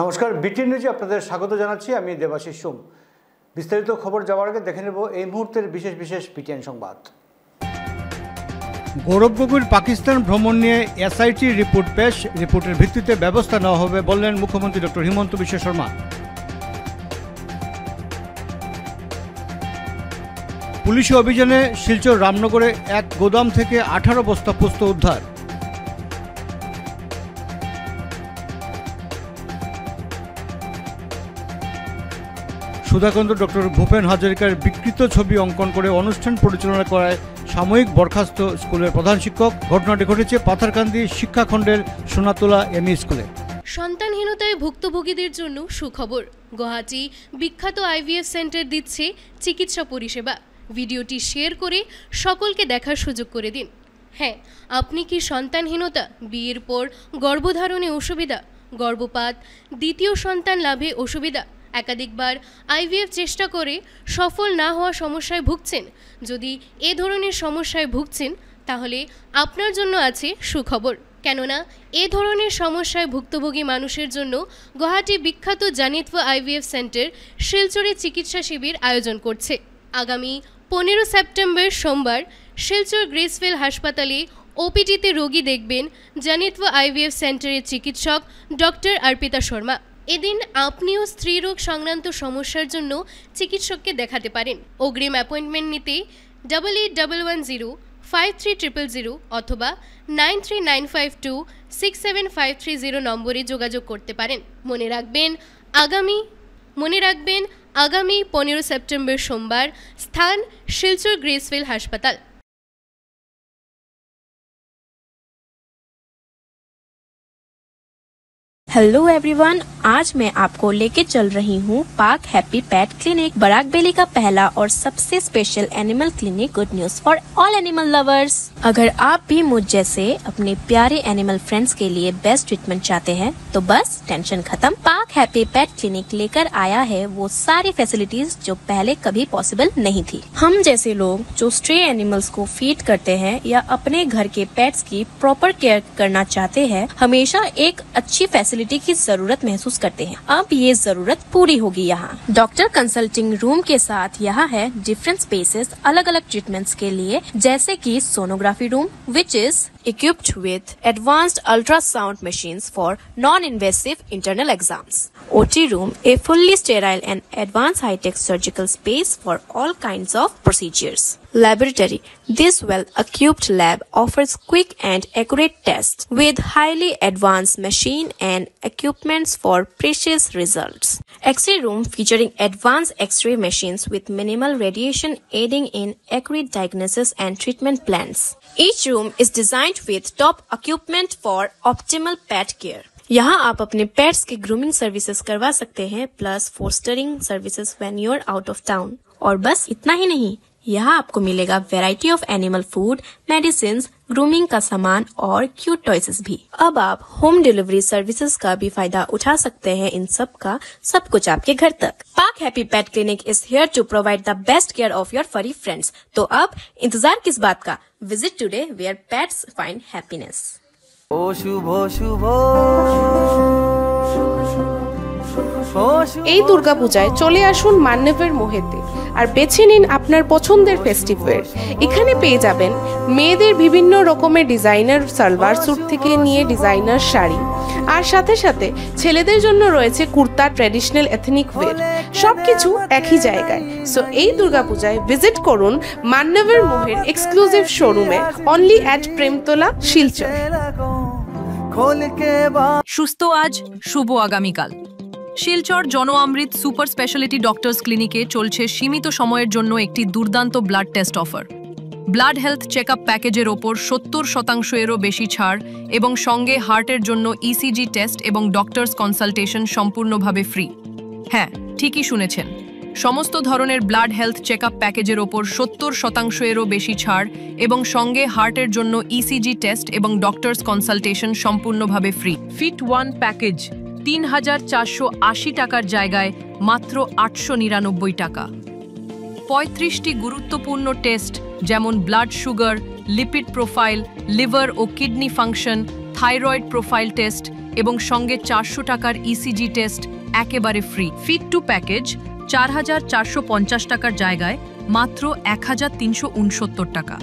নমস্কার, বিটিএন নিউজে আপনাদের স্বাগত জানাচ্ছি। আমি দেবাশিস সোম। বিস্তারিত খবর যাওয়ার আগে দেখে নেব এই মুহূর্তের বিশেষ বিশেষ বিটিএন সংবাদ। গৌরব গগৈর পাকিস্তান ভ্রমণ নিয়ে এসআইটি রিপোর্ট পেশ, রিপোর্টের ভিত্তিতে ব্যবস্থা নেওয়া হবে বললেন মুখ্যমন্ত্রী ডক্টর হিমন্ত বিশ্ব শর্মা। পুলিশি অভিযানে শিলচর রামনগরে এক গোদাম থেকে 18 বস্তা পোস্ত উদ্ধার। সুধাকান্ত ডক্টর ভূপেন হাজারিকার বিকৃত ছবি অঙ্কন করে অনুষ্ঠান পরিচালনা করায় সাময়িক বরখাস্ত স্কুলের প্রধান শিক্ষক। ঘটনাটি ঘটেছে পাথারকান্দি শিক্ষাখণ্ডের সোনাতলা এমই স্কুলে। সন্তানহীনতায় ভুক্তভোগীদের জন্য সুখবর। গুয়াহাটি বিখ্যাত আইভিএফ সেন্টার দিচ্ছে চিকিৎসা পরিষেবা। ভিডিওটি শেয়ার করে সকলকে দেখার সুযোগ করে দিন। হ্যাঁ, আপনি কি সন্তানহীনতা, বিয়ের পর গর্ভধারণে অসুবিধা, গর্ভপাত, দ্বিতীয় সন্তান লাভে অসুবিধা, একাধিকবার আইভিএফ চেষ্টা করে সফল না হওয়া সমস্যায় ভুগছেন? যদি এ ধরনের সমস্যায় ভুগছেন তাহলে আপনার জন্য আছে সুখবর। কেননা এ ধরনের সমস্যায় ভুক্তভোগী মানুষের জন্য গুয়াহাটি বিখ্যাত জানিতভ আইভিএফ সেন্টার শিলচরে চিকিৎসা শিবির আয়োজন করছে। আগামী 15 সেপ্টেম্বর সোমবার শিলচর গ্রেসফিল হাসপাতালে ওপিডিতে রোগী দেখবেন জানিতভ আইভিএফ সেন্টারের চিকিৎসক ডক্টর অর্পিতা শর্মা। এদিন আপনিও স্ত্রীরোগ সংক্রান্ত সমস্যার জন্য চিকিৎসককে দেখাতে পারেন। অগ্রিম অ্যাপয়েন্টমেন্ট নিতে 8810530000 অথবা 9395267530 নম্বরে যোগাযোগ করতে পারেন। মনে রাখবেন আগামী 15 সেপ্টেম্বর সোমবার, স্থান শিলচর গ্রেসফিল হাসপাতাল। हेलो एवरीवन, आज मैं आपको लेके चल रही हूँ पाक हैप्पी पेट क्लिनिक, बराकबेली का पहला और सबसे special animal clinic. Good news for all animal lovers. अगर आप भी मुझ जैसे अपने प्यारे एनिमल फ्रेंड्स के लिए बेस्ट ट्रीटमेंट चाहते हैं तो बस टेंशन खत्म। पाक हैप्पी पेट क्लिनिक लेकर आया है वो सारी फैसिलिटीज जो पहले कभी पॉसिबल नहीं थी। हम जैसे लोग जो स्ट्रे एनिमल्स को फीड करते हैं या अपने घर के पेट्स की प्रॉपर केयर करना चाहते हैं, हमेशा एक अच्छी फैसिलिटी की जरूरत महसूस करते हैं। अब ये जरूरत पूरी होगी। यहाँ डॉक्टर कंसल्टिंग रूम के साथ यहाँ है डिफरेंट स्पेसेस अलग अलग ट्रीटमेंट्स के लिए, जैसे कि sonography room which is equipped with advanced ultrasound machines for non-invasive internal exams. OT room, a fully sterile and advanced high-tech surgical space for all kinds of procedures. Laboratory, this well-equipped lab offers quick and accurate tests with highly advanced machine and equipments for precious results. X-ray room featuring advanced X-ray machines with minimal radiation aiding in accurate diagnosis and treatment plans. Each room is designed with top equipment for optimal pet care. यहाँ आप अपने pets की grooming services करवा सकते हैं, plus fostering services when you are out of town. और बस इतना ही नहीं, यहाँ आपको मिलेगा variety of animal food, medicine, grooming का सामान और क्यूट टॉयसेस भी। अब आप होम डिलीवरी सर्विसेज का भी फायदा उठा सकते हैं। इन सब का सब कुछ आपके घर तक। पाक happy pet clinic is here to provide the best care of your furry friends. तो अब इंतजार किस बात का? Visit today where pets find happiness. ओ शुभ शुभ এই দুর্গাপূজায় চলে আসুন মান্যবের মোহেতে আর বেছে নিন আপনার পছন্দের ফেস্টিভ্যাল। এখানে পেয়ে যাবেন মেয়েদের বিভিন্ন রকমের ডিজাইনার সালোয়ার স্যুট থেকে নিয়ে ডিজাইনার শাড়ি, আর সাথে সাথে ছেলেদের জন্য রয়েছে কুর্তা, ট্র্যাডিশনাল এথনিক ওয়্যার, সবকিছু একই জায়গায়। সো এই দুর্গাপূজায় ভিজিট করুন মান্যবের মোহের এক্সক্লুসিভ শোরুমে, অনলি অ্যাট প্রেমতলা, শিলচর। সুস্থ আজ, শুভ আগামীকাল। শিলচর জন অমৃত সুপার স্পেশালিটি ডক্টরস ক্লিনিকে চলছে সীমিত সময়ের জন্য একটি দুর্দান্ত blood test offer. Blood health checkup প্যাকেজের ওপর 70%-এরও বেশি ছাড় এবং সঙ্গে হার্টের জন্য ইসিজি টেস্ট এবং ডক্টরস কনসালটেশন সম্পূর্ণভাবে ফ্রি। হ্যাঁ, ঠিকই শুনেছেন, সমস্ত ধরনের ব্লাড হেলথ চেকআপ প্যাকেজের ওপর 70%-এরও বেশি ছাড় এবং সঙ্গে হার্টের জন্য ইসিজি টেস্ট এবং ডক্টরস কনসালটেশন সম্পূর্ণভাবে ফ্রি। ফিট 1 প্যাকেজ 3480 টাকার জায়গায় মাত্র 899 টাকা। 35টি গুরুত্বপূর্ণ টেস্ট যেমন blood sugar, lipid profile, liver ও kidney function, thyroid profile test এবং সঙ্গে 400 টাকার ইসিজি টেস্ট একেবারে ফ্রি। ফিট টু প্যাকেজ 4,450 টাকার জায়গায় মাত্র 1,369 টাকা।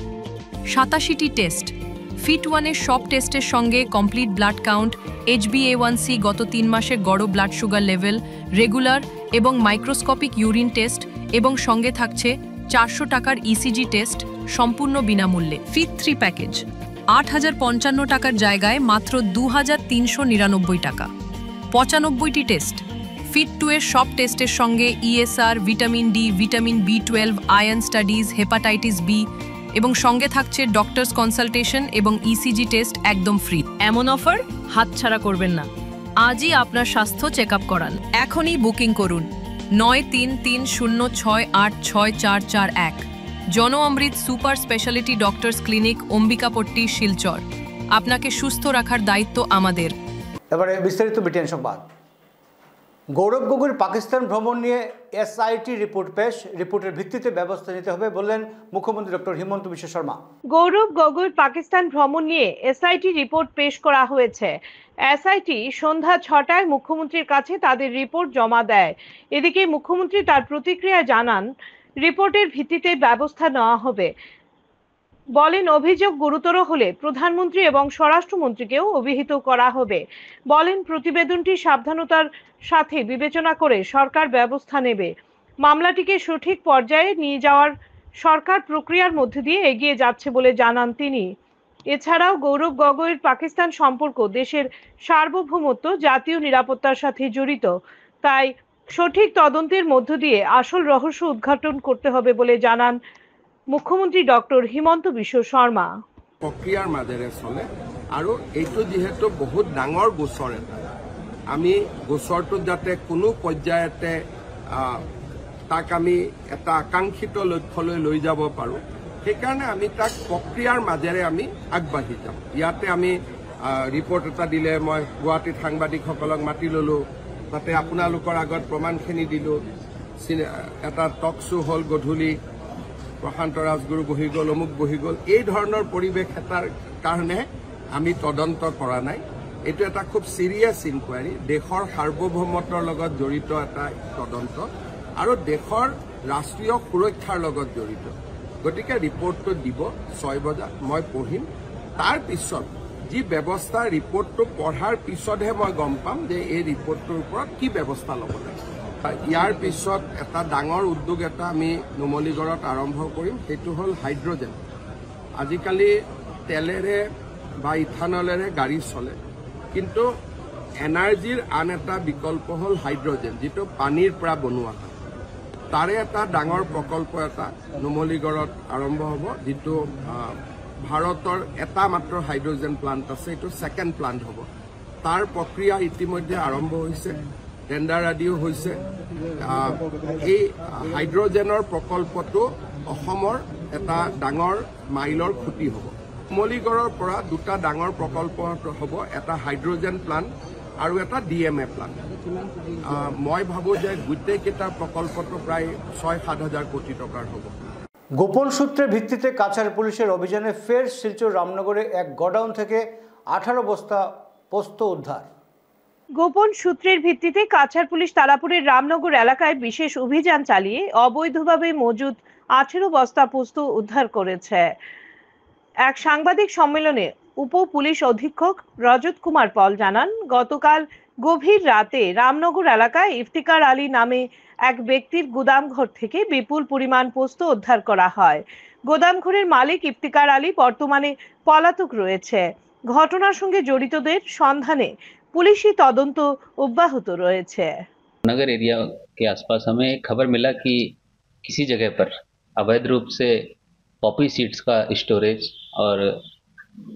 87টি টেস্ট। ফিট ওয়ানের সব টেস্টের সঙ্গে কমপ্লিট ব্লাড কাউন্ট, HbA1c গত 3 মাসের গড় ব্লাড সুগার লেভেল, রেগুলার এবং মাইক্রোস্কোপিক ইউরিন টেস্ট এবং সঙ্গে থাকছে 400 টাকার ইসিজি টেস্ট সম্পূর্ণ বিনামূল্যে। ফিট 3 প্যাকেজ 8,055 টাকার জায়গায় মাত্র 2,399 টাকা। 95টি টেস্ট। ফিট 2 এর সব টেস্টের সঙ্গে ESR, vitamin D, vitamin B12, iron studies, hepatitis B এবং সঙ্গে থাকছে ডক্টরস কনসালটেশন এবং ইসিজি টেস্ট একদম ফ্রি। এমন অফার হাতছাড়া করবেন না। আজই আপনার স্বাস্থ্য চেক আপ করান। এখনই বুকিং করুন 9330686441। জন Amrit super speciality doctors clinic, Ambikapatti, Silchar. আপনাকে সুস্থ রাখার দায়িত্ব আমাদের। এবারে বিস্তারিত বিটিএন সংবাদ। গৌরব গগৈর পাকিস্তান ভ্রমণ নিয়ে SIT রিপোর্ট পেশ, রিপোর্টের ভিত্তিতে ব্যবস্থা নিতে হবে বললেন মুখ্যমন্ত্রী ডক্টর হিমন্ত বিশ্ব শর্মা। গৌরব গগৈর পাকিস্তান ভ্রমণ নিয়ে SIT রিপোর্ট পেশ করা হয়েছে। SIT সন্ধ্যা 6টায় মুখ্যমন্ত্রীর কাছে তাদের রিপোর্ট জমা দেয়। এদিকে মুখ্যমন্ত্রী তার প্রতিক্রিয়া জানান, রিপোর্টের ভিত্তিতে ব্যবস্থা নেওয়া হবে। বলেন, অভিযোগ গুরুতর হলে প্রধানমন্ত্রী এবং স্বরাষ্ট্রমন্ত্রীকেও অভিহিত করা হবে। বলেন, প্রতিবেদনটি সাবধানতার সাথে বিবেচনা করে সরকার ব্যবস্থা নেবে। মামলাটিকে সঠিক পর্যায়ে নিয়ে যাওয়ার সরকার প্রক্রিয়ার মধ্যে দিয়ে এগিয়ে যাচ্ছে বলে জানান তিনি। এছাড়াও গৌরব গগৈর পাকিস্তান সম্পর্ক দেশের সার্বভৌমত্ব, জাতীয় নিরাপত্তার সাথে জড়িত। তাই সঠিক তদন্তের মধ্য দিয়ে আসল রহস্য উদ্ঘাটন করতে হবে বলে জানান মুখ্যমন্ত্রী ডক্টর হিমন্ত বিশ্ব শর্মা। প্ৰক্ৰিয়াৰ মাজেৰে চলে আৰু এইটো যিহেতু বহুত ডাঙৰ গোচৰ এটা, আমি গোচৰটো যাতে কোনো পৰ্যায়তে তাক আমি এটা আকাংক্ষিত লক্ষ্যলৈ লৈ যাব পাৰোঁ, সেইকাৰণে আমি তাক প্ৰক্ৰিয়াৰ মাজেৰে আমি আগবাঢ়ি যাম। ইয়াতে আমি ৰিপৰ্ট এটা দিলে, মই গুৱাহাটীত সাংবাদিকসকলক মাতি ল'লোঁ, তাতে আপোনালোকৰ আগত প্ৰমাণখিনি দিলোঁ। এটা টক শ্ব' হ'ল গধূলি, প্ৰশান্ত ৰাজগুৰু বহি গ'ল, অমুক বহি গ'ল। এই ধৰণৰ পৰিৱেশ এটাৰ কাৰণে আমি তদন্ত কৰা নাই। এইটো এটা খুব চিৰিয়াছ ইনকুৱাৰী, দেশৰ সাৰ্বভৌমত্বৰ লগত জড়িত এটা তদন্ত আৰু দেশৰ ৰাষ্ট্ৰীয় সুৰক্ষাৰ লগত জড়িত। গতিকে ৰিপৰ্টটো দিব 6 বজাত, মই পঢ়িম। তাৰ পিছত যি ব্যৱস্থা, ৰিপৰ্টটো পঢ়াৰ পিছতহে মই গম পাম যে এই ৰিপৰ্টটোৰ ওপৰত কি ব্যৱস্থা ল'ব লাগে। ইয়াৰ পিছত এটা ডাঙৰ উদ্যোগ এটা আমি নুমলীগড়ত আৰম্ভ কৰিম, সেইটো হ'ল হাইড্ৰজেন। আজিকালি তেলেৰে বা ইথানলেৰে গাড়ী চলে, কিন্তু এনাৰ্জিৰ আন এটা বিকল্প হ'ল হাইড্ৰজেন, যিটো পানীৰ পৰা বনোৱা হয়। তাৰে এটা ডাঙৰ প্ৰকল্প এটা নুমলীগড়ত আৰম্ভ হ'ব, যিটো ভাৰতৰ এটা মাত্ৰ হাইড্ৰজেন প্লাণ্ট আছে, এইটো ছেকেণ্ড প্লাণ্ট হ'ব। তাৰ প্ৰক্ৰিয়া ইতিমধ্যে আৰম্ভ হৈছে, টেণ্ডাৰ আদিও হৈছে। এই হাইড্ৰজেনৰ প্ৰকল্পটো অসমৰ এটা ডাঙৰ মাইলৰ খুঁটি হ'ব। নুমলীগড়ৰ পৰা দুটা ডাঙৰ প্ৰকল্প হ'ব, এটা হাইড্ৰজেন প্লাণ্ট আৰু এটা DMA প্লাণ্ট। মই ভাবোঁ যে গোটেইকেইটা প্ৰকল্পটো প্ৰায় 6-7 হাজাৰ কোটি টকাৰ হ'ব। গোপন সূত্রের ভিত্তিতে কাছাড় পুলিশের অভিযানে ফের শিলচর রামনগরে এক গোডাউন থেকে 18 বস্তা পোস্ত উদ্ধার। গোপন সূত্রের ভিত্তিতে কাছাড় পুলিশ তারাপুরের রামনগর এলাকায় বিশেষ অভিযান চালিয়ে অবৈধভাবে মজুদ 18 বস্তা পোস্ত উদ্ধার করেছে। এক সাংবাদিক সম্মেলনে উপ পুলিশ অধীক্ষক রজত কুমার পল জানান, গতকাল গভীর রাতে রামনগর এলাকায় ইফতিকার আলী নামে এক ব্যক্তির গুদামঘর থেকে বিপুল পরিমাণ পোস্ত উদ্ধার করা হয়। গোদামঘরের মালিক ইফতিকার আলী বর্তমানে পলাতক রয়েছে। ঘটনার সঙ্গে জড়িতদের সন্ধানে पुलिसी तदंत अब्याहत रही। नगर एरिया के आसपास हमें खबर मिला कि किसी जगह पर अवैध रूप से पॉपी सीड्स का स्टोरेज और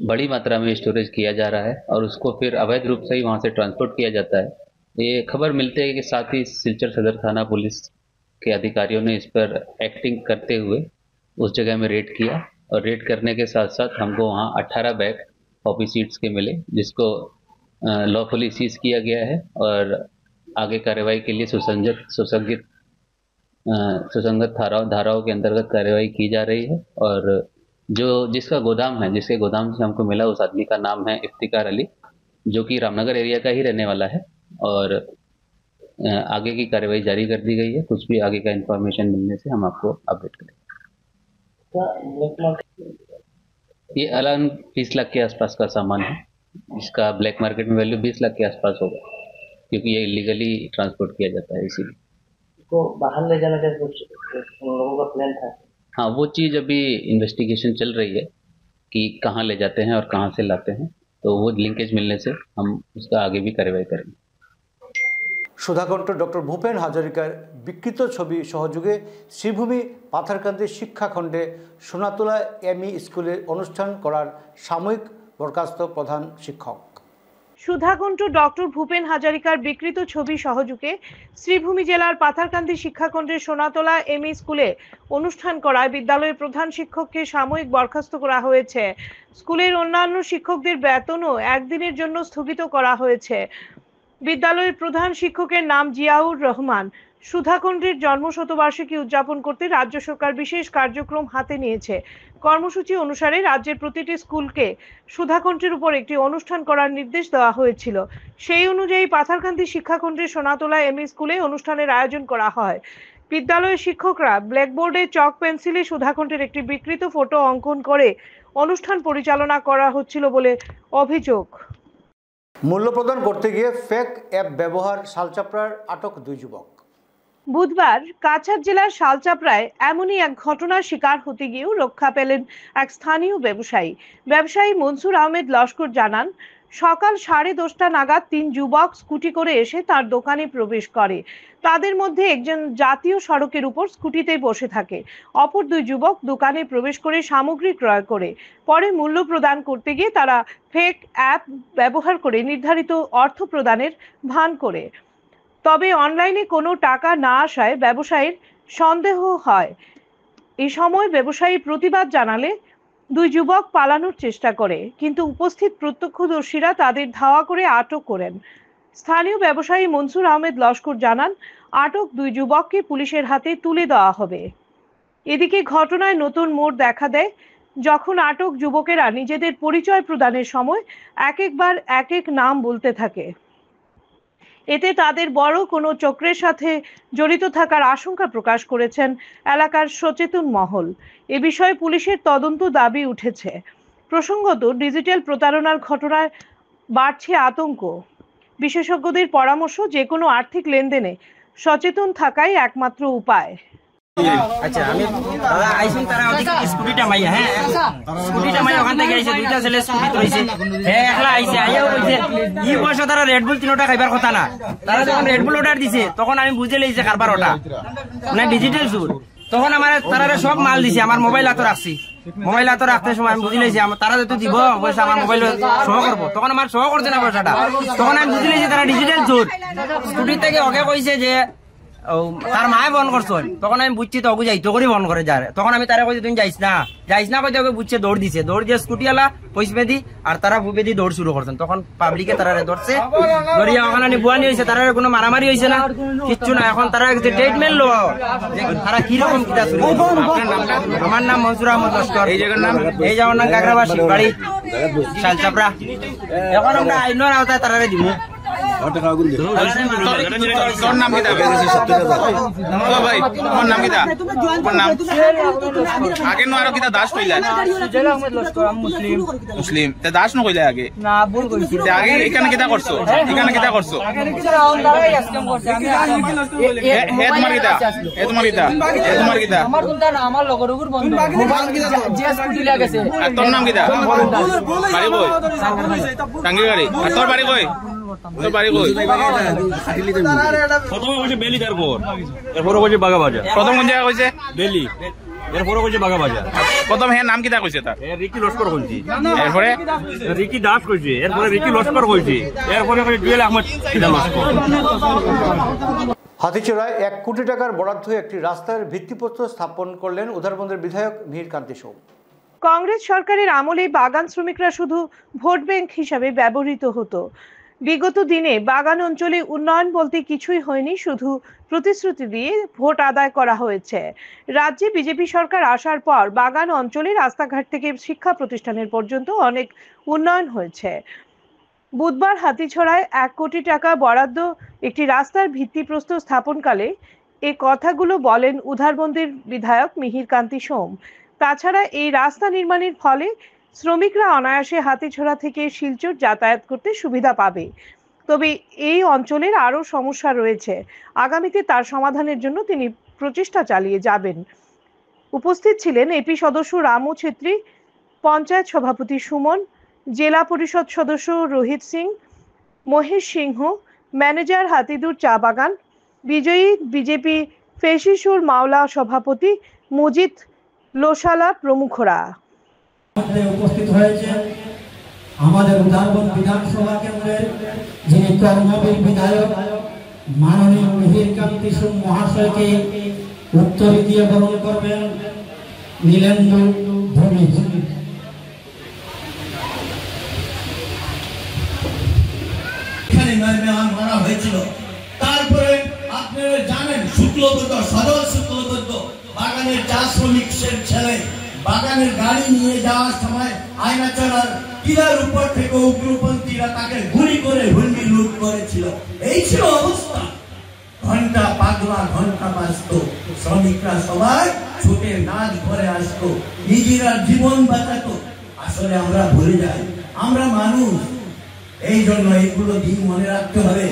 बड़ी मात्रा में स्टोरेज किया जा रहा है और उसको फिर अवैध रूप से ही वहाँ से ट्रांसपोर्ट किया जाता है। ये खबर मिलते है कि साथ ही सिलचर सदर थाना पुलिस के अधिकारियों ने इस पर एक्टिंग करते हुए उस जगह में रेड किया और रेड करने के साथ साथ हमको वहाँ 18 बैग पॉपी सीड्स के मिले, जिसको लॉफुली सीज किया गया है और आगे कार्रवाई के लिए सुसंगत धाराओं के अंतर्गत कार्रवाई की जा रही है और जो जिसका गोदाम है, जिसके गोदाम से हमको मिला, उस आदमी का नाम है इफ्तिकार अली, जो कि रामनगर एरिया का ही रहने वाला है। और आगे की कार्रवाई जारी कर दी गई है। कुछ भी आगे का इंफॉर्मेशन मिलने से हम आपको अपडेट करेंगे। ये अराउंड 20 लाख के आसपास का सामान है। इसका ब्लैक मार्केट में वैल्यू 20 लाख के आसपास होगा, क्योंकि ये इलीगली ट्रांसपोर्ट किया जाता है, इसीलिए। को बाहर ले जाने का कुछ उन लोगों का प्लान था? हाँ, वो चीज़ अभी इन्वेस्टिगेशन चल रही है कि कहाँ ले जाते हैं और कहाँ से लाते हैं, तो वो लिंकेज मिलने से हम उसका आगे भी कार्रवाई करेंगे। সুধাকণ্ঠ ডক্টর ভূপেন হাজারিকার বিকৃত ছবি সহযোগে শ্রীভূমি পাথারকান্দি শিক্ষাখণ্ডে সোনাতলা এমই স্কুলে অনুষ্ঠান করার সাময়িক বরখাস্ত প্রধান শিক্ষক। সুধাকণ্ঠ ডক্টর ভূপেন হাজারিকার বিকৃত ছবি সহযোগে শ্রীভূমি জেলার পাথারকান্দি শিক্ষাখণ্ডের সোনাতলা এমই স্কুলে অনুষ্ঠান করায় বিদ্যালয়ের প্রধান শিক্ষককে সাময়িক বরখাস্ত করা হয়েছে। স্কুলের অন্যান্য শিক্ষকদের বেতনও একদিনের জন্য স্থগিত করা হয়েছে। বিদ্যালয়ের প্রধান শিক্ষকের নাম জিয়াউর রহমান। সুধাকণ্ঠের জন্মশতবার্ষিকী উদযাপন করতে রাজ্য সরকার বিশেষ কার্যক্রম হাতে নিয়েছে। কর্মসূচি অনুসারে রাজ্যের প্রতিটি স্কুলকে সুধাকণ্ঠের উপর একটি অনুষ্ঠান করার নির্দেশ দেওয়া হয়েছিল। সেই অনুযায়ী পাথারকান্দি শিক্ষাখণ্ডের সোনাতলা এমই স্কুলে অনুষ্ঠানের আয়োজন করা হয়। বিদ্যালয়ের শিক্ষকরা ব্ল্যাকবোর্ডে চক পেন্সিলে সুধাকণ্ঠের একটি বিকৃত ফটো অঙ্কন করে অনুষ্ঠান পরিচালনা করা হচ্ছিল বলে অভিযোগ। মূল্য প্রদান করতে গিয়ে ফেক অ্যাপ ব্যবহার, শালচাপড়ার আটক 2 যুবক। বুধবার কাছাড় জেলার শালচাপড়ায় এমনই এক ঘটনার শিকার হতে গিয়েও রক্ষা পেলেন এক স্থানীয় ব্যবসায়ী মনসুর আহমেদ লস্কর জানান, সকাল 10:30 নাগাদ 3 যুবক স্কুটি করে এসে তার দোকানে প্রবেশ করে। তাদের মধ্যে একজন জাতীয় সড়কের উপর স্কুটিতে বসে থাকে, অপর 2 যুবক দোকানে প্রবেশ করে সামগ্রী ক্রয় করে। পরে মূল্য প্রদান করতে গিয়ে তারা ফেক অ্যাপ ব্যবহার করে নির্ধারিত অর্থ প্রদানের ভান করে। তবে অনলাইনে কোনো টাকা না আসায় ব্যবসায়ীর সন্দেহ হয়। এই সময় ব্যবসায়ী প্রতিবাদ জানালে 2 যুবক পালানোর চেষ্টা করে, কিন্তু উপস্থিত প্রত্যক্ষদর্শীরা তাদের ধাওয়া করে আটক করেন। স্থানীয় ব্যবসায়ী মনসুর আহমেদ লস্কর জানান, আটক 2 যুবককে পুলিশের হাতে তুলে দেওয়া হবে। এদিকে ঘটনায় নতুন মোড় দেখা দেয় যখন আটক যুবকেরা নিজেদের পরিচয় প্রদানের সময় একবার এক নাম বলতে থাকে। এতে তাদের বড় কোনো চক্রের সাথে জড়িত থাকার আশঙ্কা প্রকাশ করেছেন এলাকার সচেতন মহল। এ বিষয়ে পুলিশের তদন্ত দাবি উঠেছে। প্রসঙ্গত, ডিজিটাল প্রতারণার ঘটনায় বাড়ছে আতঙ্ক। বিশেষজ্ঞদের পরামর্শ, যে কোনো আর্থিক লেনদেনে সচেতন থাকাই একমাত্র উপায়। আচ্ছা, আমি দাদা আইসুন, তারা স্কুটিটা মাইয়া, হ্যাঁ স্কুটিটা মাইয়া ওখান থেকে আইসে, 2টা ছেলে স্কুটি রয়েছে, হ্যাঁ একলা আইসে, আইয়াও কইছে ই বয়সে তারা রেডবুল 3টা খাইবার কথা না। তারা যখন রেডবুল অর্ডার দিছে তখন আমি বুঝে লইছে কারবার ওটা না ডিজিটাল সুর। তখন আমার তারা সব মাল দিছে, আমার মোবাইল হাতে রাখছি, মোবাইল হাতে রাখতে সময় আমি বুঝে লইছি তারা যেহেতু দিব পয়সা আমার মোবাইল সহ করবো, তখন আমার সহ করছে না পয়সাটা। তখন আমি বুঝে লইছি তারা ডিজিটাল সুর। স্কুটির থেকে ওকে কইছে যে তার মায়ে বন করছেন, তখন আমি বুঝছি তো যাইতো করে বন করে যার। তখন আমি তারা কইছি তুমি যাইস না কইতে ওকে বুঝছে, দৌড় দিছে, দৌড় দিয়ে স্কুটি আলা পয়সা বেদি আর তারা ভুপেদি দৌড় শুরু করছেন। তখন পাবলিকে তারা ধরছে, ধরিয়া ওখানে বুয়ানি হয়েছে, তারা কোনো মারামারি হয়েছে না, কিচ্ছু না। এখন তারা ট্রিটমেন্ট লো, তারা কিরকম কিতা শুরু। আমার নাম মনসুর আহমদ লস্কর, এই জায়গার নাম কাকরাবাসী, বাড়ি শালচাপড়া। এখন আমরা আইনের আওতায় তারা দিব। মুসলিম দাস ন কইলা আগে আগে এখানে কিতা করছো, এখানে কিতা করছো, হে তোমার কিতা, হে তোমার কিতা, হে তোমার কিতা, আমার লগর বন্ধু তোর নাম কিতা, বাড়ি কই, টাঙ্গির বাড়ি, আর তোর বাড়ি কই, তোর বাড়ি কই? প্রথমে কইছে বেলি, তারপর এরপরে কইছে বাগাবাজার। প্রথম কোন জায়গা কইছে? বেলি, এরপরে কইছে বাগাবাজার। প্রথম হে নাম কিতা কইছে তার? রিকি লস্কর কইছে, এরপরে রিকি দাস কইছে, এরপরে রিকি লস্কর কইছে, এরপরে কইছে জুয়েল আহমেদ লস্কর। হাতিচড়ায় 1 কোটি টাকার বরাদ্দ একটি রাস্তার ভিত্তিপ্রস্তর স্থাপন করলেন উধারবন্দের বিধায়ক মিহির কান্তি সোম। কংগ্রেস সরকারের আমলে বাগান শ্রমিকরা শুধু ভোট ব্যাংক হিসাবে ব্যবহৃত হতো। বিগত দিনে বাগান অঞ্চলে উন্নয়ন বলতে কিছুই হয়নি, শুধু প্রতিশ্রুতি দিয়ে ভোট আদায় করা হয়েছে। রাজ্যে বিজেপি সরকার আসার পর বাগান অঞ্চলে রাস্তাঘাট থেকে শিক্ষা প্রতিষ্ঠানের পর্যন্ত অনেক উন্নয়ন হয়েছে। বুধবার হাতিছড়ায় 1 কোটি টাকা বরাদ্দ একটি রাস্তার ভিত্তিপ্রস্তর স্থাপনকালে এই কথাগুলো বলেন উধারবন্দির বিধায়ক মিহিরকান্তি সোম। তাছাড়া এই রাস্তা নির্মাণের ফলে শ্রমিকরা অনায়াসে হাতিছড়া থেকে শিলচর যাতায়াত করতে সুবিধা পাবে। তবে এই অঞ্চলের আরও সমস্যা রয়েছে, আগামীতে তার সমাধানের জন্য তিনি প্রচেষ্টা চালিয়ে যাবেন। উপস্থিত ছিলেন এপি সদস্য রামু ছেত্রী, পঞ্চায়েত সভাপতি সুমন, জেলা পরিষদ সদস্য রোহিত সিং, মহেশ সিংহ, ম্যানেজার হাতিদুর চা বাগান, বিজয়ী বিজেপি ফেশিসুর মাওলা সভাপতি মুজিদ লোসালা প্রমুখরা। উপস্থিত হয়েছে আমাদের উধারবন্দ বিধানসভা কেন্দ্রের যিনি কর্মবীর বিধায়ক মাননীয় মিহিরকান্তি সোম মহাশয়কে উত্তরী দিয়ে বরণ করবেন নীলেন্দু ভৌমিক। মারা হয়েছিল। তারপরে আপনারা জানেন শুক্লবৈদ্য, সদর শুক্লবৈদ্য বাগানের চা শ্রমিকের ছেলে বাগানের গাড়ি নিয়ে যাওয়ার সময় আয়নাচড়ার টিলার উপর থেকে উগ্রপন্থীরা তাকে গুলি করে হুন্ডি লুট করেছিল। এই ছিল অবস্থা। ঘন্টা পাগলা ঘন্টা বাজত, শ্রমিকরা সবাই ছুটে নাচ ঘরে আসতো, নিজেরা জীবন বাঁচাতো। আসলে আমরা ভুলে যাই আমরা মানুষ। এই জন্য এইগুলো দিন মনে রাখতে হবে।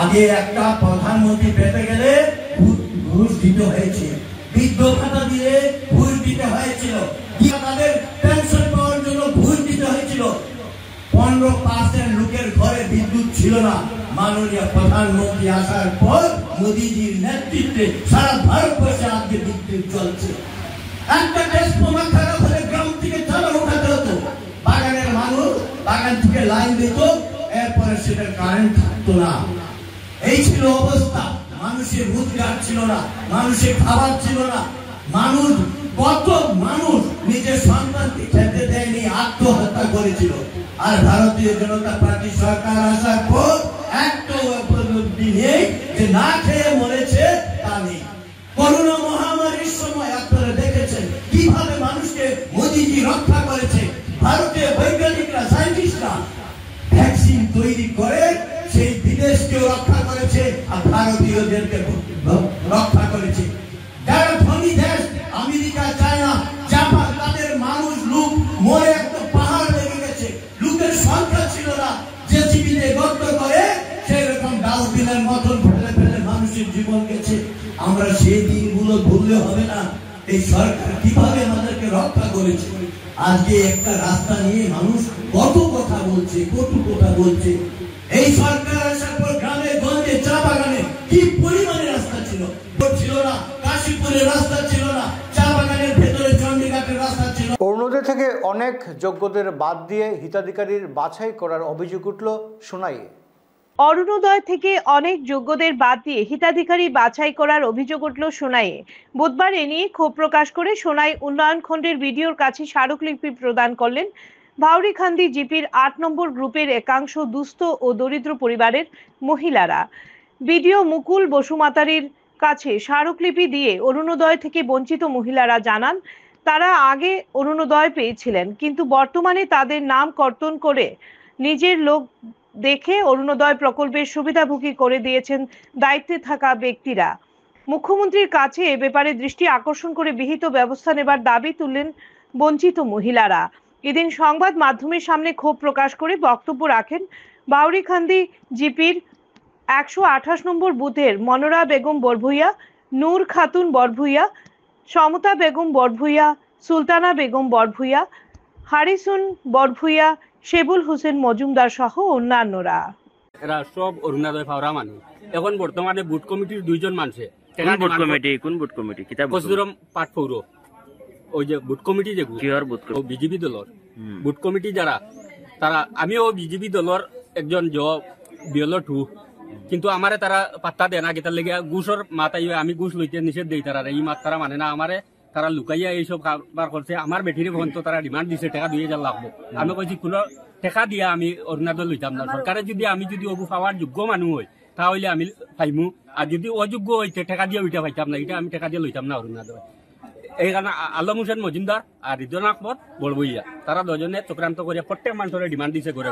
আগে একটা প্রধানমন্ত্রী পেতে গেলে ঘুষ দিতে হয়েছে, বৃদ্ধ ভাতা দিয়ে ঘুষ দিতে হয়েছিল, তাদের পেনশন পাওয়ার জন্য ঘুষ দিতে হয়েছিল। 15% লোকের ঘরে বিদ্যুৎ ছিল না। মাননীয় প্রধানমন্ত্রী আসার পর মোদীজির নেতৃত্বে সারা ভারতবর্ষে আজকে বিদ্যুৎ চলছে। একটা ট্রান্সফরমার খারাপ হলে গ্রাম থেকে চালা উঠাতে হতো, বাগানের মানুষ বাগান থেকে লাইন দিত, এরপরে সেটা কারেন্ট থাকতো না। এই ছিল অবস্থা। মানুষের রোজগার ছিল না, মানুষের খাবার ছিল না। কত মানুষ নিজের সন্তানকে খেতে দেয়নি, আত্মহত্যা করেছিল। আর ভারতীয় জনতা পার্টি সরকার আসার পর একটা উপলব্ধি নেই যে না খেয়ে মরেছে তা নেই। করোনা মহামারীর সময় আপনারা দেখেছেন কিভাবে মানুষকে মোদীজি রক্ষা করেছে। ভারতীয় বৈজ্ঞানিকরা, সায়েন্টিস্টরা ভ্যাকসিন তৈরি করে সেই বিদেশকেও রক্ষা করেছে আর ভারতীয়দেরকে রক্ষা করেছে। যারা ধনী দেশ আমেরিকা, চায়না, জাপান, তাদের মানুষ লোক মরে একটা পাহাড় লেগে গেছে। লোকের সংখ্যা ছিল না, জেসিবিতে গর্ত করে সেই রকম ডাস্টবিনের মতন ফেলে ফেলে মানুষের জীবন গেছে। আমরা সেই দিনগুলো ভুললে হবে না। এই সরকার কিভাবে আমাদেরকে রক্ষা করেছে। আজকে একটা রাস্তা নিয়ে মানুষ কত কথা বলছে, কটু কথা বলছে। এই সরকার আসার পর গ্রামে গঞ্জে চা বাগানে কি পরিমাণে রাস্তা ছিল না, কাশীপুরের রাস্তা ছিল না, চা বাগানের ভেতরে চণ্ডীঘাটের রাস্তা ছিল। অরুণোদয় থেকে অনেক যোগ্যদের বাদ দিয়ে হিতাধিকারীর বাছাই করার অভিযোগ উঠল সোনাইয়ে। অরুণোদয় থেকে অনেক যোগ্যদের বাদ দিয়ে হিতাধিকারী বাছাই করার অভিযোগ উঠল সোনাইয়ে। বুধবার এ নিয়ে ক্ষোভ প্রকাশ করে সোনাই উন্নয়ন খণ্ডের বিডিওর কাছে স্মারকলিপি প্রদান করলেন ভাউরিখান্দি জিপির 8 নম্বর গ্রুপের একাংশ দুস্থ ও দরিদ্র পরিবারের মহিলারা। বিডিও মুকুল বসুমাতারির কাছে স্মারকলিপি দিয়ে অরুণোদয় থেকে বঞ্চিত মহিলারা জানান, তারা আগে অরুণোদয় পেয়েছিলেন, কিন্তু বর্তমানে তাদের নাম কর্তন করে নিজের লোক দেখে অরুণোদয় প্রকল্পের সুবিধাভোগী করে দিয়েছেন দায়িত্বে থাকা ব্যক্তিরা। মুখ্যমন্ত্রীর কাছে এ ব্যাপারে দৃষ্টি আকর্ষণ করে বিহিত ব্যবস্থা নেবার দাবি তুললেন বঞ্চিত মহিলারা। এদিন সংবাদ মাধ্যমের সামনে ক্ষোভ প্রকাশ করে বক্তব্য রাখেন বাউরিখান্দি জিপির 128 নম্বর বুথের মনোরা বেগম বরভুইয়া, নূর খাতুন বরভুইয়া, সমতা বেগম বরভুইয়া, সুলতানা বেগম বরভুইয়া, হারিসুন বরভুইয়া, শেবুল হোসেন মজুমদার সহ অন্যান্যরা। এরা সব অরুণোদয় পাওয়া মানুষ। এখন বর্তমানে বুথ কমিটির 2 জন মানুষে কোন বুথ কমিটি কসুরম পাট পৌর ওই যে বুথ কমিটি যে বিজেপি দলের বুথ কমিটি যারা তারা, আমিও বিজেপি দলের একজন বিএলও 2, কিন্তু আমারে তারা পাত্তা দেয় না। গেতার লেগে ঘুষের মাথায় আমি ঘুষ লইতে নিষেধ দিই। তারা এই মাত তারা মানে না। আমারে তারা লুকাইয়া এইসব কারবার করছে। আমার বেটির ফোন তো তারা ডিমান্ড দিছে টাকা 2000 লাগবো। আমি কইছি কোনো টাকা দিয়া আমি অরুণাদয় লইতাম না। সরকারে আমি যদি অবু পাওয়ার যোগ্য মানুষ হই তাহলে আমি পাইমু, আর যদি অযোগ্য হইতে টাকা দিয়ে ওইটা পাইতাম না, এটা আমি টাকা দিয়ে লইতাম না অরুণাদয়। এই কারণে আলম হোসেন মজুমদার আর রিদন আকবর বড়বইয়া তারা দুজনে চক্রান্ত করে প্রত্যেক মানুষের ডিমান্ড দিছে করে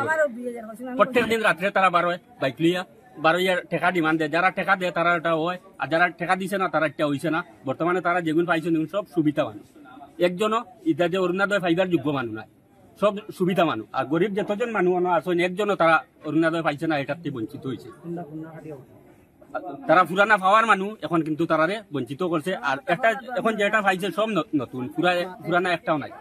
প্রত্যেক দিন রাত্রে তারা বাইক লইয়া 12,000 টাকা ডিমান্ড দেয়। যারা টাকা দেয় তারা এটা হয়, আর যারা টাকা দিছে না তারা একটা হইছে না। বর্তমানে তারা যেগুন পাইছে সব সুবিধা মানুষ, একজনও ইটা যে অরুণাদয় ফাইবার যোগ্য মানুষ নাই, সব সুবিধা মানুষ। আর গরিব যতজন মানুষ আসেন একজনও তারা অরুণাদয় পাইছে না, এটাতে বঞ্চিত হয়েছে। তারা পুরানা পাওয়ার মানুষ এখন কিন্তু তারারে বঞ্চিত করছে। আর একটা এখন যেটা পাইছে সব নতুন, পুরানা একটাও নাই।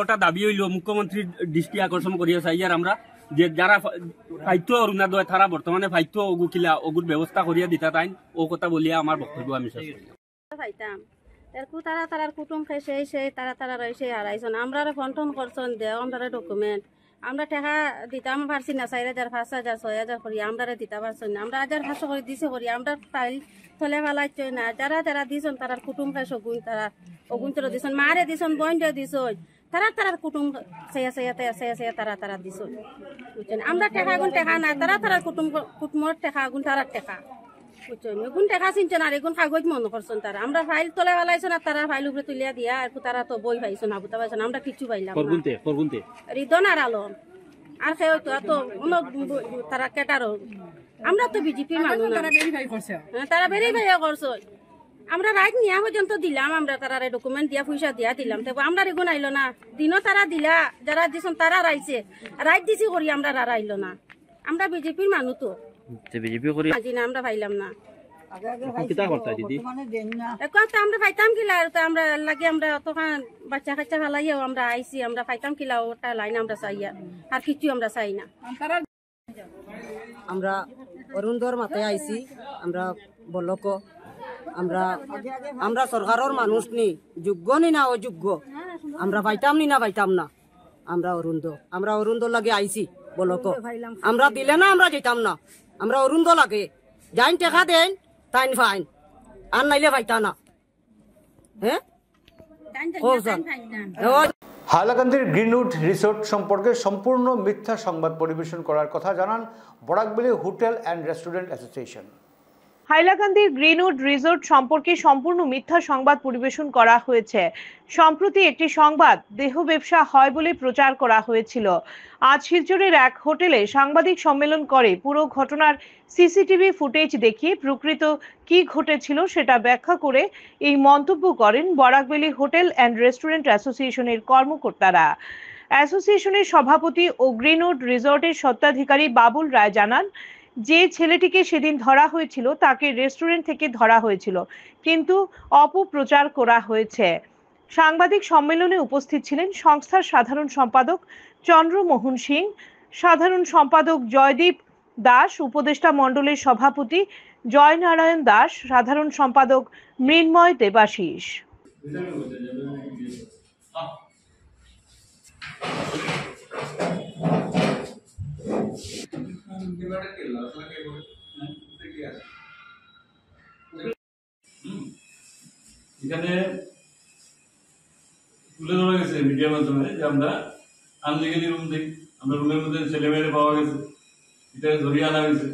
ওটা দাবি হইল মুখ্যমন্ত্রীর দৃষ্টি আকর্ষণ করিয়া চাই আর আমরা যে যারা পাইতো অরুণাদয় তারা বর্তমানে পাইতো অগু কিলা অগুর ব্যবস্থা করিয়া দিতা তাই ও কথা বলিয়া আমার বক্তব্য আমি শেষ করি। তারা কুটুম খাইছে সেই তারা রয়েছে হারাইছেন। আমরা ফোন টোন করছেন দেও আমরা ডকুমেন্ট, আমরা টাকা দিতাম পারছি না। 4,000 5,000 6,000 করি আমরা দিতে পারছি না। আমরা 1,500 করে দিছে করি আমরা ফাইল থলে ফেলাইছ না। যারা দিছেন তারা কুটুম খাইছ গুণ তারা অগুণ তোরা দিছেন, মারে দিছেন, বইনটা দিছেন, তারা কুটুম সেয়া তারা দিছেন। বুঝছেন আমরা টাকা গুণ টাকা না, তারা কুটুমর টাকা গুণ তারা টাকা বুঝছেন। এগুন টাকা চিনছেন আর এগুন কাগজ মনে করছেন তারা। আমরা ফাইল তোলে ফেলাইছেন আর তারা ফাইল উপরে তুলিয়া দিয়া আর তারা তো বই পাইছেন না, বুঝতে পাইছেন আমরা কিছু পাইলাম রিদন আর আলম আর সে হয়তো এত তারা কেটারও। আমরা তো বিজেপি মানুষ, তারা ভেরিফাই করছে। আমরা রাইট নিয়া পর্যন্ত দিলাম, আমরা তারা ডকুমেন্ট দিয়া পয়সা দিয়া দিলাম, তবে আমরা এগুন আইলো না। দিনও তারা দিলা, যারা দিছেন তারা রাইছে, রাইট দিছি করি আমরা আইলো না। আমরা বিজেপির মানুষ তো বিজেপি করি না, আমরা পাইলাম না। আমরা পাইতাম কিলা আমরা লাগে আমরা তখন বাচ্চা কাচ্চা ফেলাইয়াও আমরা আইসি, আমরা পাইতাম কিলা ওটা লাইন আমরা চাইয়া আর কিছু আমরা চাই না। আমরা অরুণদর মাথায় আইসি, আমরা বলক আমরা সরকারের মানুষ নি, যোগ্য নি না অযোগ্য, আমরা পাইতাম নি না পাইতাম না। আমরা অরুণদর লাগে আইসি বলক, আমরা দিলে না আমরা যেতাম না। আমরা অরুণদ লাগে যাইন টেকা দেন তাইন ফাইন আর নাইলে পাইতা না। হ্যাঁ হাইলাকান্দির গ্রিনউড রিসোর্ট সম্পর্কে সম্পূর্ণ মিথ্যা সংবাদ পরিবেশন করার কথা জানান Barakbeli hotel and restaurant association. হাইলাকান্দির গ্রিনউড রিসোর্ট সম্পর্কে সম্পূর্ণ মিথ্যা সংবাদ পরিবেশন করা হয়েছে। সম্প্রতি একটি সংবাদ দেহ ব্যবসা হয় বলে প্রচার করা হয়েছিল। আজ শিলচরের এক হোটেলে সাংবাদিক সম্মেলন করে পুরো ঘটনার সিসিটিভি ফুটেজ দেখিয়ে প্রকৃত কি ঘটেছিল সেটা ব্যাখ্যা করে এই মন্তব্য করেন বরাকবেলী হোটেল অ্যান্ড রেস্টুরেন্ট অ্যাসোসিয়েশনের কর্মকর্তারা। অ্যাসোসিয়েশনের সভাপতি ও গ্রিনউড রিসোর্টের স্বত্বাধিকারী বাবুল রায় জানান, যে ছেলেটিকে সেদিন ধরা হয়েছিল তাকে রেস্টুরেন্ট থেকে ধরা হয়েছিল, কিন্তু অপপ্রচার করা হয়েছে। সাংবাদিক সম্মেলনে উপস্থিত ছিলেন সংস্থার সাধারণ সম্পাদক চন্দ্রমোহন সিং, সাধারণ সম্পাদক জয়দীপ দাস, উপদেষ্টা মণ্ডলের সভাপতি জয়নারায়ণ দাস, সাধারণ সম্পাদক মৃন্ময় দেবাশিস। এখানে তুলে ধরা গেছে মিডিয়ার মাধ্যমে যে আমরা আনলিগালি রুম দেখি, আমরা রুমের মধ্যে ছেলে মেয়েরে পাওয়া গেছে, এটা ধরিয়ে আনা হয়েছে।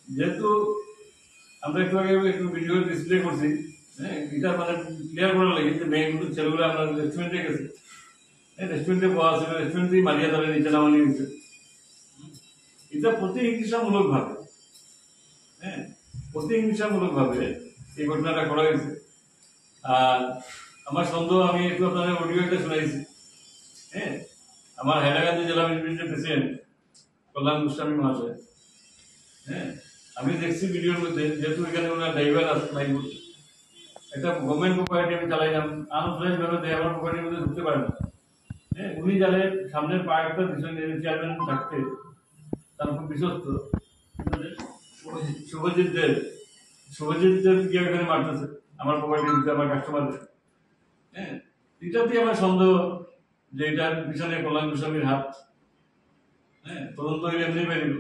যেহেতু আমরা একটু আগে একটু ভিডিও ডিসপ্লে করছি, হ্যাঁ, এটা মানে ক্লিয়ার করা লাগে যে মেয়েগুলো ছেলেগুলো আমরা রেস্টুরেন্টে গেছে, রেস্টুরেন্টে পাওয়া ছিল, রেস্টুরেন্টেই মারিয়া তারা নিচে নামানি হয়েছে। এটা প্রতিহিংসামূলক ভাবে, হ্যাঁ, প্রতিহিংসামূলক ভাবে এই ঘটনাটা করা গেছে। আর আমার সন্দেহ, আমি একটু আপনাদের অডিও একটা শোনাইছি, হ্যাঁ, আমার হাইলাকান্দি জেলা বিজেপির প্রেসিডেন্ট কল্যাণ গোস্বামী মহাশয়, হ্যাঁ, আমি দেখছি ভিডিওর মধ্যে, যেহেতু এখানে ওনার ড্রাইভার আছে নাই, একটা গভর্নমেন্ট প্রপার্টি আমি চালাইলাম, আনঅথরাইজ ভাবে আমার প্রপার্টির মধ্যে ঢুকতে পারে না, হ্যাঁ, উনি জানেন সামনের পার্কটা পিছনে চেয়ারম্যান থাকতে তার খুব বিশ্বস্ত শুভজিৎ দেব গিয়ে এখানে মারতেছে আমার প্রপার্টি দিতে আমার কাস্টমারদের, হ্যাঁ, এটাতে আমার সন্দেহ যে এটার পিছনে কল্যাণ গোস্বামীর হাত, হ্যাঁ, তদন্ত হইলে এমনি বেরিল।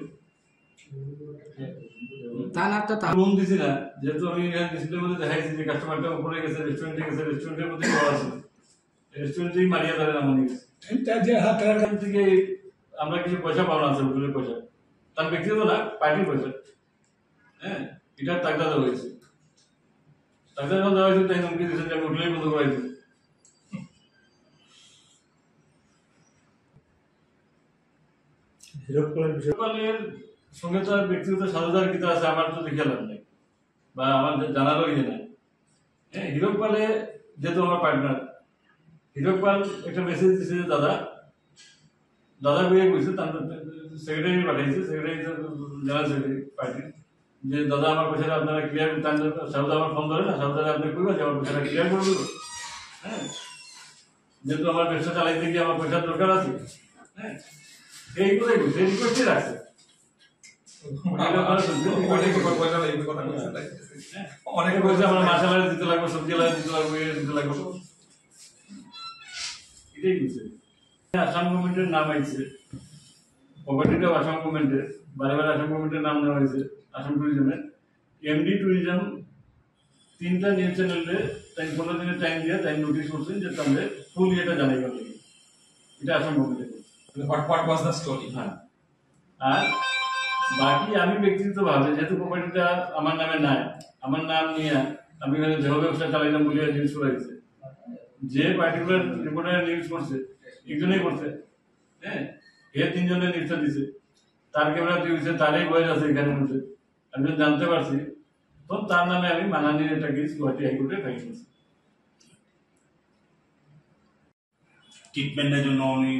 রুম দিছি না, যেহেতু আমি ডিসপ্লের মধ্যে দেখাইছি যে কাস্টমারটা উপরে গেছে, রেস্টুরেন্টে গেছে, রেস্টুরেন্টের মধ্যে খাওয়া আছে, রেস্টুরেন্টেই মারিয়া ধরে নামানি গেছে থেকে আমরা কিছু পয়সা পাওয়া আছে, হোটেলের পয়সা, তার ব্যক্তিগত না, পার্টির পয়সা। হ্যাঁ, এটার তাগদা দেওয়া হয়েছে। তাগদা যখন দেওয়া হয়েছে তাই হুমকি দিয়েছেন যে আমি হোটেলেই বন্ধ করাই দেবো। হিরোপালের সঙ্গে তো ব্যক্তিগত সাধারণ কিতা আছে আমার তো দেখে লাভ নেই, বা আমার জানারও ইয়ে নাই। হ্যাঁ, হিরোপালে যেহেতু আমার পার্টনার, হিরোপাল একটা মেসেজ দিচ্ছে যে দাদা বইয়ে কইছে, তার সেক্রেটারি পাঠাইছে, সেক্রেটারি জেনারেল সেক্রেটারি পার্টির, যে দাদা আমার পয়সাটা আপনারা ক্লিয়ার করতে, সাউদা আমার ফোন ধরে না, সাউদারে আপনি কইবা যে আমার পয়সাটা ক্লিয়ার করে দেবো। হ্যাঁ, যেহেতু আমার ব্যবসা চালাইতে গিয়ে আমার পয়সার দরকার আছে। হ্যাঁ, এইগুলোই বলছে, রিকোয়েস্টই রাখছে। অনেকে বলছে আমরা মাসালারে দিতে লাগবো, সবজি আলাদা দিতে লাগবো, দিতে লাগবো, এটাই বলছে। আসাম গভর্নমেন্টের নাম আইছে, প্রপার্টিটাও আসাম গভর্নমেন্টের, বারে বারে আসাম গভর্নমেন্টের নাম নেওয়া হয়েছে। আসাম ট্যুরিজমের এমডি ট্যুরিজম 3টা নিউজ চ্যানেলে তাই 15 দিনের টাইম দিয়ে তাই নোটিশ করছেন যে তাদের ফুল এটা জানাই গেল, এটা আসাম গভর্নমেন্টের। হ্যাঁ, আর বাকি আমি ব্যক্তিগতভাবে যেহেতু প্রপার্টিটা আমার নামে নাই, আমার নাম নিয়ে আমি এখানে দেহ ব্যবসা চালাইলাম বলিয়া নিউজ করাইছে, যে পার্টিকুলার রিপোর্টার নিউজ করছে একজনেই করছে। হ্যাঁ, এ 3 জনের নিউজটা দিছে, তার ক্যামেরা দিয়েছে, তারই বয়স আছে এখানে মধ্যে, আমি যখন জানতে পারছি তখন তার নামে আমি মানহানির একটা কেস গুয়াহাটি হাইকোর্টে ফাইল করছি। ট্রিটমেন্টের জন্য উনি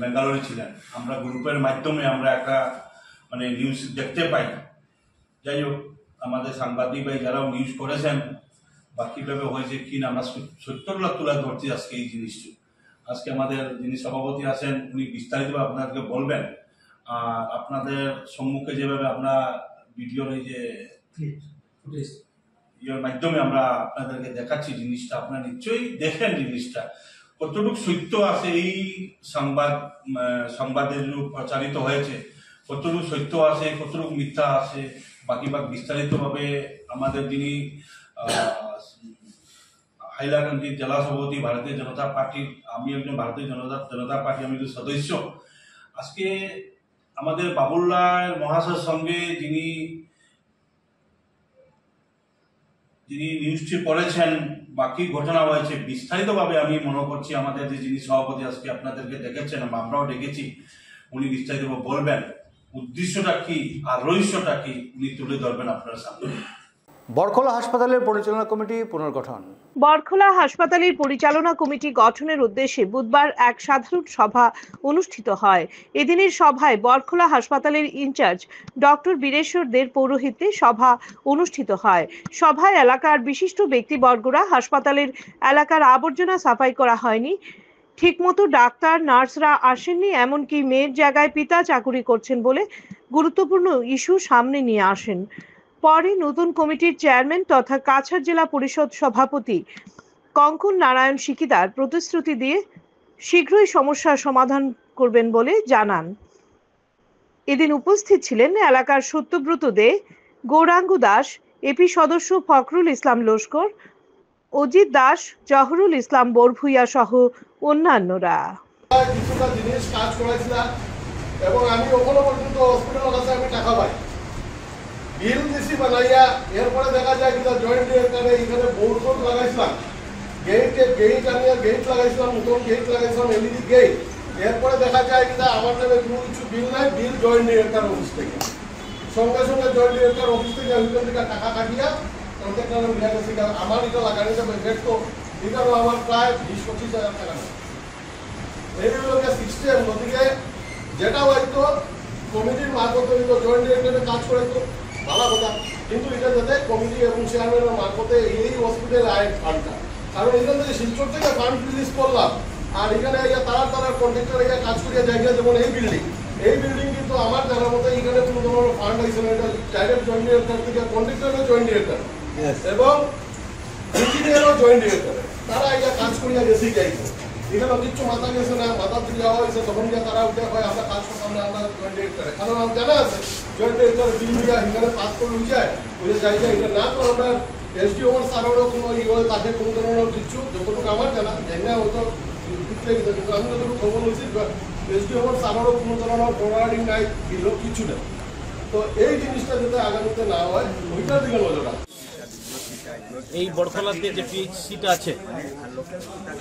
বেঙ্গালোরে ছিলেন। আমরা গ্রুপের মাধ্যমে আমরা একটা মানে নিউজ দেখতে পাই। যাই হোক, আমাদের সাংবাদিক ভাই যারাও নিউজ করেছেন বা কীভাবে হয়েছে কি না, আমরা সত্যগুলো তুলে ধরছি আজকে এই জিনিসটি। আজকে আমাদের যিনি সভাপতি আছেন উনি বিস্তারিতভাবে আপনাদেরকে বলবেন। আর আপনাদের সম্মুখে যেভাবে আমরা ভিডিওর এই যে ইয়ের মাধ্যমে আমরা আপনাদেরকে দেখাচ্ছি জিনিসটা, আপনারা নিশ্চয়ই দেখেন জিনিসটা কতটুকু সত্য আছে, এই সংবাদের প্রচারিত হয়েছে কতটুকু সত্য আছে, কতটুকু মিথ্যা আছে, বাকি বিস্তারিতভাবে আমাদের যিনি হাইলাকান্দির জেলা সভাপতি ভারতীয় জনতা পার্টির, আমি একজন ভারতীয় জনতা পার্টি আমি একজন সদস্য, আজকে আমাদের বাবুল্লাহ মহাশয়ের সঙ্গে যিনি নিউজটি করেছেন, বাকি ঘটনা হয়েছে বিস্তারিতভাবে আমি মনে করছি আমাদের যে যিনি সভাপতি আজকে আপনাদেরকে দেখেছেন, আমরাও দেখেছি, উনি বিস্তারিতভাবে বলবেন উদ্দেশ্যটা কি আর রহস্যটা কি উনি তুলে ধরবেন আপনার সামনে। বরখোলা হাসপাতালের পরিচালনা কমিটি পুনর্গঠন। বরখোলা হাসপাতালের পরিচালনা কমিটি গঠনের উদ্দেশ্যে বুধবার এক সাধারণ সভা অনুষ্ঠিত হয়। এদিনের সভায় বরখোলা হাসপাতালের ইনচার্জ ডক্টর বীরেশ্বর দের পৌরোহিত্যে সভা অনুষ্ঠিত হয়। সভায় এলাকার বিশিষ্ট ব্যক্তিবর্গরা হাসপাতালের এলাকার আবর্জনা সাফাই করা হয়নি, ঠিকমতো ডাক্তার নার্সরা আসেননি, এমনকি মেয়ের জায়গায় পিতা চাকুরি করছেন বলে গুরুত্বপূর্ণ ইস্যু সামনে নিয়ে আসেন। পরে নতুন কমিটির চেয়ারম্যান তথা কাছাড় জেলা পরিষদ সভাপতি কঙ্কন নারায়ণ শিকিদার প্রতিশ্রুতি দিয়ে শীঘ্রই সমস্যার সমাধান করবেন বলে জানান। এদিন উপস্থিত ছিলেন এলাকার সত্যব্রত দে, গৌরাঙ্গ দাস, এপি সদস্য ফখরুল ইসলাম লস্কর, অজিত দাস, জহরুল ইসলাম বরভুইয়া সহ অন্যান্যরা। কিছুটা জিনিস কাজ করেছিলাম এবং আমি ওখানে পর্যন্ত হসপিটালের কাছে আমি টাকা পাই, বিল দিছি বানাইয়া। এরপরে দেখা যায় কিনা জয়েন্ট ডিরেক্টরে এখানে বোর্ড লাগাইছিলাম, গেট আনিয়া গেট লাগাইছিলাম, নতুন গেট লাগাইছিলাম, এলইডি গেট। এরপরে দেখা যায় কিনা আমার নামে কোনো কিছু বিল নাই, বিল জয়েন্ট ডিরেক্টর অফিস থেকে, সঙ্গে সঙ্গে জয়েন্ট ডিরেক্টর অফিস থেকে ওইখান থেকে টাকা কাটিয়া কন্ট্রাক্টরে মিলা গেছে। আমার এটা লাগানো যাবে গেট, তো এটারও আমার প্রায় 20-25 হাজার টাকা। এইগুলো সিস্টেম ওদিকে যেটা হয়তো কমিটির মারফতে জয়েন্ট ডিরেক্টরে কাজ করে তো ভালো কথা, কিন্তু এটা যাতে কমিটি এবং চেয়ারম্যানের মারফতে এই হসপিটাল আয় ফান্ডটা, কারণ এখান থেকে শিলচর থেকে ফান্ড রিলিজ করলাম আর এখানে তারা কন্ট্রাক্টর কাজ করিয়া জায়গা, যেমন এই বিল্ডিং কিন্তু আমার জানার মতো এখানে কোনো ধরনের ফান্ড হয়েছে না। এটা ডাইরেক্ট জয়েন্ট ডিরেক্টর থেকে কন্ট্রাক্টরও জয়েন্ট ডিরেক্টর এবং ইঞ্জিনিয়ারও জয়েন্ট ডিরেক্টর, তারা কাজ করিয়া গেছি যাইছে। এখানে কিচ্ছু মাথা গেছে না, মাথা তুলে যাওয়া হয়েছে, তখন গিয়ে তারা উঠে হয় আমরা কাজ করতাম না, আমরা জয়েন্ট ডিরেক্টরে, কারণ আমার জানা আছে জয়েন্ট ডিরেক্টর বিল দিয়া এখানে পাস করে উঠে যায়, ওই যাই যায় এটা না তো আমরা এসডিও স্যারেরও কোনো ইয়ে তাকে কোনো ধরনের কিছু যতটুকু আমার জানা জানি না হয়তো কিন্তু আমি যতটুকু খবর হয়েছি এসডিও স্যারেরও কোনো ধরনের ফরওয়ার্ডিং নাই, এগুলো কিছু নেই। তো এই জিনিসটা যাতে আগামীতে না হয় ওইটার দিকে নজর রাখা। এই বড়খলাতে যে পিএইচসিটা আছে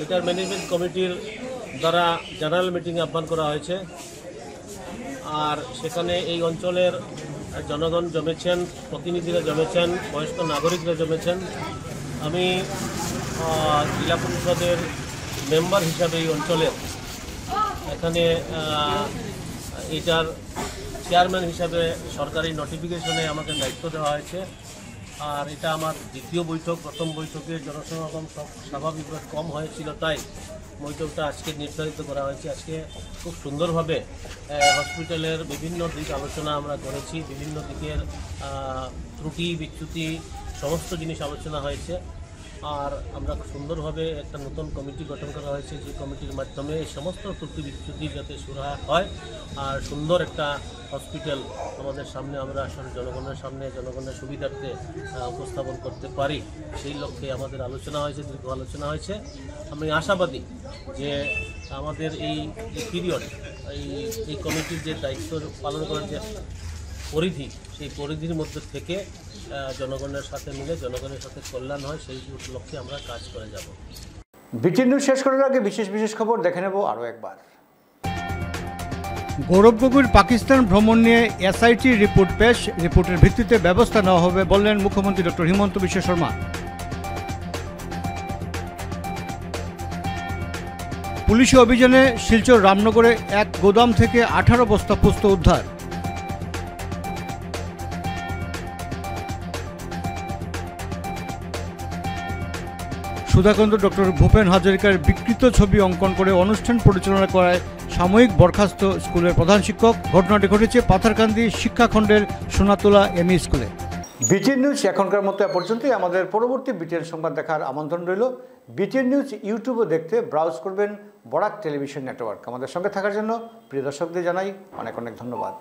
এটার ম্যানেজমেন্ট কমিটির দ্বারা জেনারেল মিটিং আহ্বান করা হয়েছে, আর সেখানে এই অঞ্চলের জনগণ জমেছেন, প্রতিনিধিরা জমেছেন, বয়স্ক নাগরিকরা জমেছেন। আমি জেলা পরিষদের মেম্বার হিসাবে এই অঞ্চলের এখানে এটার চেয়ারম্যান হিসাবে সরকারি নোটিফিকেশনে আমাকে দায়িত্ব দেওয়া হয়েছে। আর এটা আমার দ্বিতীয় বৈঠক। প্রথম বৈঠকে জনসমাগম স্বাভাবিকভাবে কম হয়েছিল, তাই বৈঠকটা আজকে নির্ধারিত করা হয়েছে। আজকে খুব সুন্দরভাবে হসপিটালের বিভিন্ন দিক আলোচনা আমরা করেছি, বিভিন্ন দিকের ত্রুটি বিচ্যুতি সমস্ত জিনিস আলোচনা হয়েছে। আর আমরা সুন্দরভাবে একটা নতুন কমিটি গঠন করা হয়েছে, যে কমিটির মাধ্যমে এই সমস্ত ত্রুটি বিচ্যুতি যাতে সুরাহা হয় আর সুন্দর একটা হসপিটাল আমাদের সামনে আমরা আসলে জনগণের সামনে জনগণের সুবিধার্থে উপস্থাপন করতে পারি, সেই লক্ষ্যে আমাদের আলোচনা হয়েছে, দীর্ঘ আলোচনা হয়েছে। আমি আশাবাদী যে আমাদের এই পিরিয়ড এই কমিটির যে দায়িত্ব পালন করার যে পরিধি, সেই পরিধির মধ্যে থেকে জনগণের সাথে মিলে জনগণের সাথে কল্যাণ হয়, সেই লক্ষ্যে আমরা কাজ করে যাব। বিটিএন নিউজ শেষ করার আগে বিশেষ খবর দেখে নেব আরও একবার। গৌরব গগৈর পাকিস্তান ভ্রমণ নিয়ে এসআইটি রিপোর্ট পেশ, রিপোর্টের ভিত্তিতে ব্যবস্থা নেওয়া হবে বললেন মুখ্যমন্ত্রী ডক্টর হিমন্ত বিশ্ব শর্মা। পুলিশি অভিযানে শিলচর রামনগরে এক গোদাম থেকে 18 বস্তা পোস্ত উদ্ধার। সুধাকান্ত ডক্টর ভূপেন হাজারিকার বিকৃত ছবি অঙ্কন করে অনুষ্ঠান পরিচালনা করায় সাময়িক বরখাস্ত স্কুলের প্রধান শিক্ষক। ঘটনাটি ঘটেছে পাথারকান্দি শিক্ষাখণ্ডের সোনাতলা এমই স্কুলে। বিটিএন নিউজ এখনকার মতো পর্যন্তই। আমাদের পরবর্তী বিটিএন সংবাদ দেখার আমন্ত্রণ রইল। বিটিএন নিউজ ইউটিউবে দেখতে ব্রাউজ করবেন বরাক টেলিভিশন নেটওয়ার্ক। আমাদের সঙ্গে থাকার জন্য প্রিয় দর্শকদের জানাই অনেক ধন্যবাদ।